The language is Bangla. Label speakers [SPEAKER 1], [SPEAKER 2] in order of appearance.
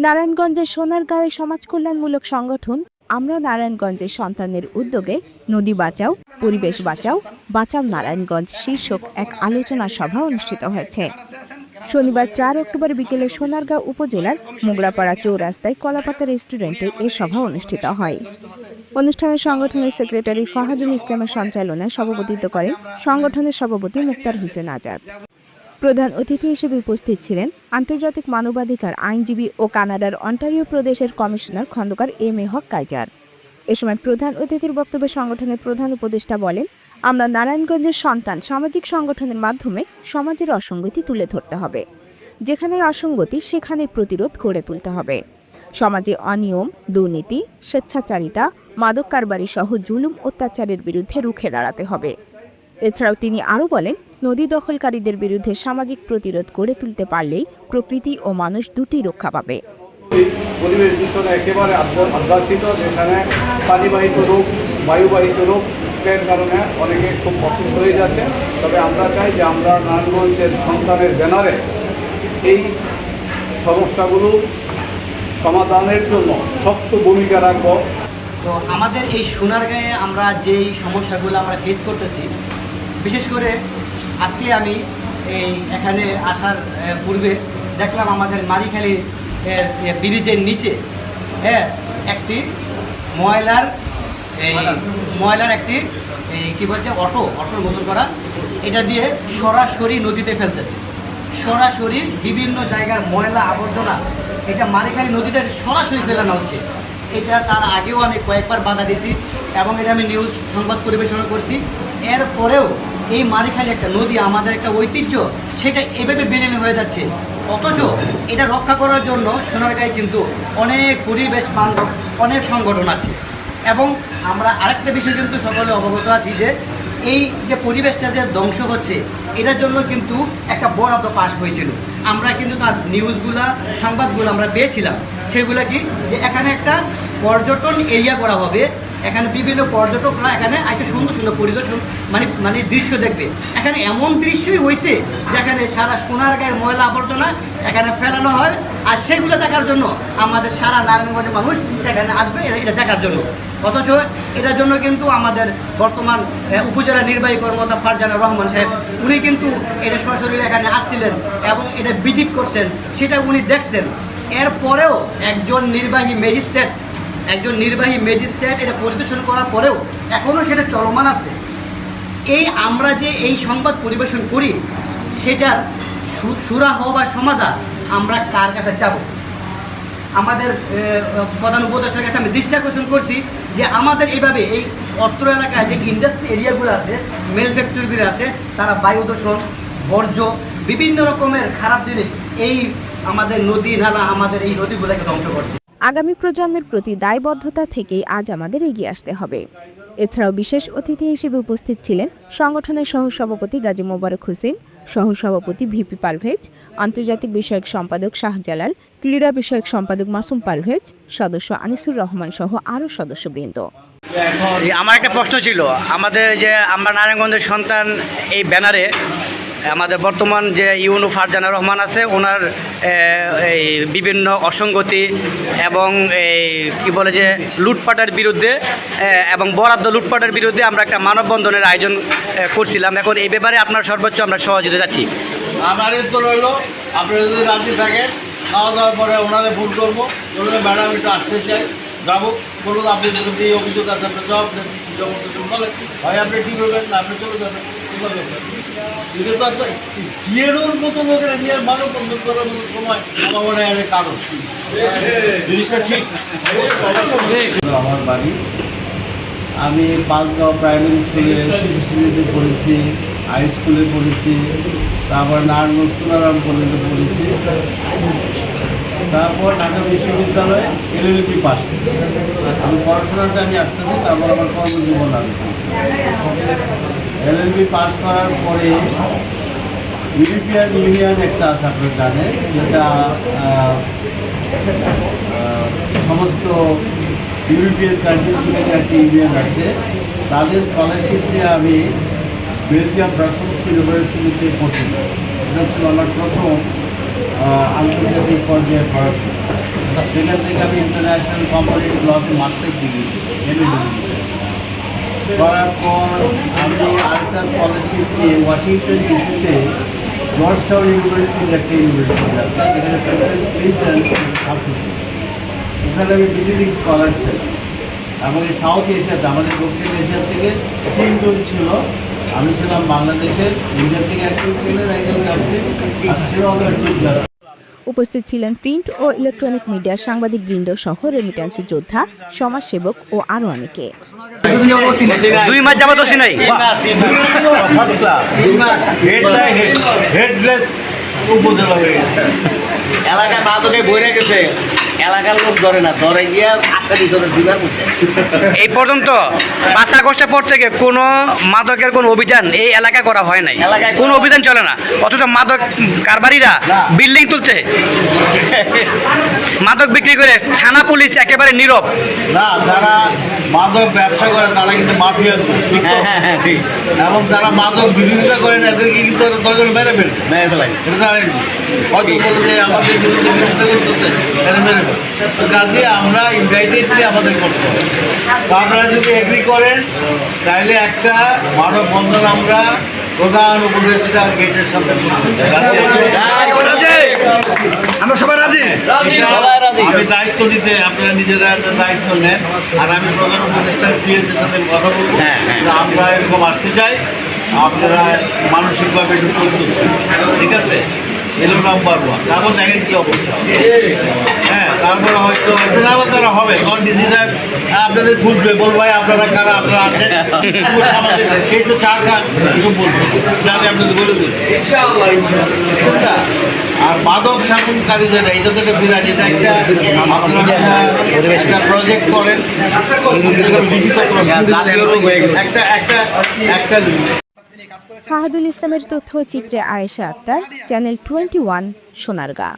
[SPEAKER 1] নারায়ণগঞ্জের সোনারগাঁওয়ে সমাজ কল্যাণমূলক সংগঠন আমরা নারায়ণগঞ্জের সন্তানের উদ্যোগে নদী বাঁচাও পরিবেশ বাঁচাও বাঁচাও নারায়ণগঞ্জ শীর্ষক এক আলোচনা সভা অনুষ্ঠিত হয়েছে। শনিবার ৪ অক্টোবর বিকেলে সোনারগাঁও উপজেলার মোগরাপাড়া চৌরাস্তায় কলাপাতা রেস্টুরেন্টে এ সভা অনুষ্ঠিত হয়। অনুষ্ঠানে সংগঠনের সেক্রেটারি ফহাদুল ইসলামের সঞ্চালনায় সভাপতিত্ব করেন সংগঠনের সভাপতি মুক্তার হোসেন আজাদ। প্রধান অতিথি হিসেবে উপস্থিত ছিলেন আন্তর্জাতিক মানবাধিকার আইনজীবী ও কানাডার অন্টারিও প্রদেশের commissioner Khandakar M A Haque Kaiser. এ সময় প্রধান অতিথির বক্তব্যে সংগঠনের প্রধান উপদেষ্টা বলেন, আমরা নারায়ণগঞ্জের সন্তান সামাজিক সংগঠনের মাধ্যমে সমাজের অসঙ্গতি তুলে ধরতে হবে। যেখানে অসঙ্গতি সেখানে প্রতিরোধ গড়ে তুলতে হবে। সমাজে অনিয়ম, দুর্নীতি, স্বেচ্ছাচারিতা, মাদক কারবারি সহ জুলুম অত্যাচারের বিরুদ্ধে রুখে দাঁড়াতে হবে। এছাড়াও তিনি আরও বলেন, নদী দখলকারীদের বিরুদ্ধে সামাজিক প্রতিরোধ গড়ে তুলতে পারলেই প্রকৃতি ও মানুষ দুটি রক্ষা পাবে।
[SPEAKER 2] পরিবেশ দূষণ একেবারে আগ্রাসিত, যেখানে পানিবাহিত রোগ, বায়ুবাহিত রোগের কারণে অনেকে খুব অসুস্থ হয়ে যাচ্ছে। তবে আমরা চাই যে আমরা নারায়ণগঞ্জের সন্তানের ব্যানারে এই সমস্যাগুলো সমাধানের জন্য শক্ত ভূমিকা রাখব।
[SPEAKER 3] তো আমাদের এই সোনারগাঁয়ে আমরা যেই সমস্যাগুলো আমরা ফেস করতেছি, বিশেষ করে আজকে আমি এখানে আসার পূর্বে দেখলাম আমাদের মারিখালী ব্রিজের নিচে একটি ময়লার একটি কী বলছে অটোর মতন করা, এটা দিয়ে সরাসরি নদীতে ফেলতেছে। সরাসরি বিভিন্ন জায়গার ময়লা আবর্জনা এটা মারিখালী নদীতে সরাসরি ফেলানো হচ্ছে। এটা তার আগেও আমি কয়েকবার বাধা দিয়েছি এবং এটা আমি নিউজ সংবাদ পরিবেশন করছি। এরপরেও এই মারিখালী একটা নদী, আমাদের একটা ঐতিহ্য, সেটা এভাবে বিলীন হয়ে যাচ্ছে। অথচ এটা রক্ষা করার জন্য সোনারগাঁয়ে কিন্তু অনেক পরিবেশ বান্ধব অনেক সংগঠন আছে। এবং আমরা আরেকটা বিষয় কিন্তু সকলে অবগত আছি যে এই যে পরিবেশটা যে ধ্বংস হচ্ছে, এটার জন্য কিন্তু একটা বরাদ্দ পাস হয়েছিল। আমরা কিন্তু তার নিউজগুলা সংবাদগুলো আমরা পেয়েছিলাম। সেগুলো কি যে এখানে একটা পর্যটন এরিয়া করা হবে, এখানে বিভিন্ন পর্যটকরা এখানে এসে সুন্দর সুন্দর পরিদর্শন মানে দৃশ্য দেখবে। এখানে এমন দৃশ্যই হয়েছে যেখানে সারা সোনারগাঁয়ের ময়লা আবর্জনা এখানে ফেলানো হয়, আর সেগুলো দেখার জন্য আমাদের সারা নারায়ণগঞ্জের মানুষ সেখানে আসবে এটা দেখার জন্য। অথচ এটার জন্য কিন্তু আমাদের বর্তমান উপজেলা নির্বাহী কর্মকর্তা ফারজানা রহমান সাহেব, উনি কিন্তু এটা সরাসরি এখানে আসছিলেন এবং এটা ভিজিট করছেন, সেটা উনি দেখছেন। এরপরেও একজন নির্বাহী ম্যাজিস্ট্রেট এটা পরিদর্শন করার পরেও এখনও সেটা চলমান আছে। আমরা যে এই সংবাদ পরিবেশন করি, সেটার সুরাহ বা সমাধান আমরা কার কাছে যাব? আমাদের প্রধান উপদেষ্টার কাছে আমি দৃষ্টি আকর্ষণ করছি যে আমাদের এইভাবে এই অত্র এলাকায় যে ইন্ডাস্ট্রি এরিয়াগুলো আছে, মেল ফ্যাক্টরিগুলো আছে, তারা বায়ু দূষণ, বর্জ্য, বিভিন্ন রকমের খারাপ জিনিস এই আমাদের নদী নালা, আমাদের এই নদীগুলোকে ধ্বংস করছে।
[SPEAKER 1] আগামী প্রজন্মের প্রতি দায়বদ্ধতা থেকেই আজ আমাদের এগিয়ে আসতে হবে। এছাড়াও বিশেষ অতিথি হিসেবে উপস্থিত ছিলেন সংগঠনের সহসভাপতি গাজী মোবারক হোসেন, সহসভাপতি ভিপি পারভেজ, আন্তর্জাতিক বিষয়ক সম্পাদক শাহজালাল, ক্রীড়া বিষয়ক সম্পাদক মাসুম পারভেজ, সদস্য আনিসুর রহমান সহ আরও সদস্যবৃন্দ।
[SPEAKER 3] আমার একটা প্রশ্ন ছিল, আমাদের যে আমরা নারায়ণগঞ্জের সন্তান এই ব্যানারে আমাদের বর্তমান যে ইউনু ফারজানা রহমান আছে, ওনার এই বিভিন্ন অসঙ্গতি এবং এই কী বলে যে লুটপাটের বিরুদ্ধে এবং বরাদ্দ লুটপাটের বিরুদ্ধে আমরা একটা মানববন্ধনের আয়োজন করছিলাম। এখন এই ব্যাপারে আপনার সর্বোচ্চ আমরা সহযোগিতা চাচ্ছি।
[SPEAKER 2] আমার তো রইল, আপনারা যদি রাজি থাকেন, খাওয়া দাওয়ার পরে ওনাদের ফোন করবো, ওনাদের ম্যাডাম একটু আসতে চাই, যাবো, বলুন আপনি যদি অভিযোগ আছে আপনার জবাব বলেন, ভাই আপনি ঠিক করবেন না, আপনি চলে যাবেন। ডিএনওর মতো লোকেরা নিয়ে মানববন্ধন করার মতো সময় আমার মনে হয় কারণ জিনিসটা ঠিক। আমার বাড়ি, আমি পাঁচগাঁও প্রাইমারি স্কুলে শিশু শ্রেণীতে পড়েছি, হাই স্কুলে পড়েছি, তারপর নারায়ণগঞ্জ তুলারাম কলেজে পড়েছি, তারপর ঢাকা বিশ্ববিদ্যালয়ে LLB পাস করেছি। আমি পড়াশোনাটা আমি আসতেছি, তারপর আমার কর্মজীবন আসছে। LLB পাস করার পরে ইউরোপিয়ান ইউনিয়ন একটা আছে, আপনারা জানেন, যেটা সমস্ত ইউরোপিয়ান কান্ট্রিজ মিলে একটা ইউনিয়ন আছে। তাদের স্কলারশিপ দিয়ে আমি বেলজিয়াম ব্রাসেলস ইউনিভার্সিটিতে পড়ছি। এটা ছিল আমার প্রথম আন্তর্জাতিক পর্যায়ে পড়াশোনা।
[SPEAKER 4] সেখান থেকে আমি ইন্টারন্যাশনাল কম্পারেটিভ লতে মাস্টার্স ডিগ্রি এমএ ডিগ্রি করার পর আমি আরেকটা স্কলারশিপ নিয়ে ওয়াশিংটন ডিসিতে জর্জ টাউন ইউনিভার্সিটির একটা ইউনিভার্সিটি আছে যেখানে প্রেসিডেন্ট ক্লিন্টন ছাত্র ছিল। ওখানে আমি ভিজিটিং স্কলার ছিলাম এবং এই সাউথ এশিয়াতে আমাদের দক্ষিণ এশিয়া থেকে 3 জন ছিল। আমি ছিলাম বাংলাদেশের, ইন্ডিয়া থেকে একজন ছিলেন একজন জাস্টিস আর শ্রীলঙ্কার চিফ জাস্টিস।
[SPEAKER 1] উপস্থিত ছিলেন প্রিন্ট ও ইলেকট্রনিক মিডিয়ার সাংবাদিক বৃন্দ সহ রেমিট্যান্স যোদ্ধা, সমাজসেবক ও আরও অনেকে।
[SPEAKER 3] 2 মাস যাবত ওসি নাই।
[SPEAKER 4] হেডলেস উপজেলা হয়ে গেছে।
[SPEAKER 5] এলাকায় মাদকে বইরে গেছে, এলাকার লোক ধরে না, ধরে গিয়ে 8টা দিনের দিবার মধ্যে।
[SPEAKER 3] এই পর্যন্ত 5 আগস্টের পর থেকে কোনো মাদকের কোনো অভিযান এই এলাকায় করা হয় নাই,
[SPEAKER 5] এলাকায়
[SPEAKER 3] কোনো অভিযান চলে না, অথচ মাদক কারবারিরা বিল্ডিং তুলছে, মাদক বিক্রি করে থানা পুলিশ একেবারে নীরব।
[SPEAKER 4] না, যারা মাদক ব্যবসা করে তারা কিন্তু মাফিয়া,
[SPEAKER 5] হ্যাঁ ঠিক
[SPEAKER 4] এবং যারা মাদক বিরোধিতা করেন এদেরকে কিন্তু দরকার মেরে ফেলে।
[SPEAKER 5] মেরে ফেলাই।
[SPEAKER 4] এটা জানেন হয়তো বলে যে আমাদের বিরুদ্ধে বিরোধিতা করতেছে, এটা মেরে ফেলে। তো কাজে আমরা ইনভাইটেডলি আমাদের করতে হবে। তো আপনারা যদি এগ্রি করেন তাহলে একটা মানব বন্ধন আমরা প্রধান উপদেষ্টা গেটের সামনে
[SPEAKER 3] আমরা সবাই রাজি।
[SPEAKER 4] আমি দায়িত্ব নিতে, আপনারা নিজেরা একটা দায়িত্ব নেন, আর আমি প্রধান উপদেষ্টার পিএসের সাথে কথা বলবো যে আমরা এরকম আসতে চাই, আপনারা মানসিকভাবে একটু প্রস্তুত, ঠিক আছে? এলো নাম্বার 1। তারপর দেখেন কী অবস্থা। হ্যাঁ, তারপরে হয়তো একটু নাড়াচাড়া হবে, তখন ডিসি সাহেব আপনাদের খুঁজবে, বল ভাই আপনারা কারা, আপনারা আসেন, সেই তো চা খান এসব বলবো, আমি আপনাদের বলে দিই। আর মাদক শাসনকারী যারা, এটা তো একটা বিরাট, এটা একটা আপনারা একটা প্রজেক্ট করেন, লিখিত একটা একটা একটা
[SPEAKER 1] ফাহাদুল ইসলামের তথ্যচিত্রে আয়েশা আক্তার, চ্যানেল 21, সোনারগাঁ।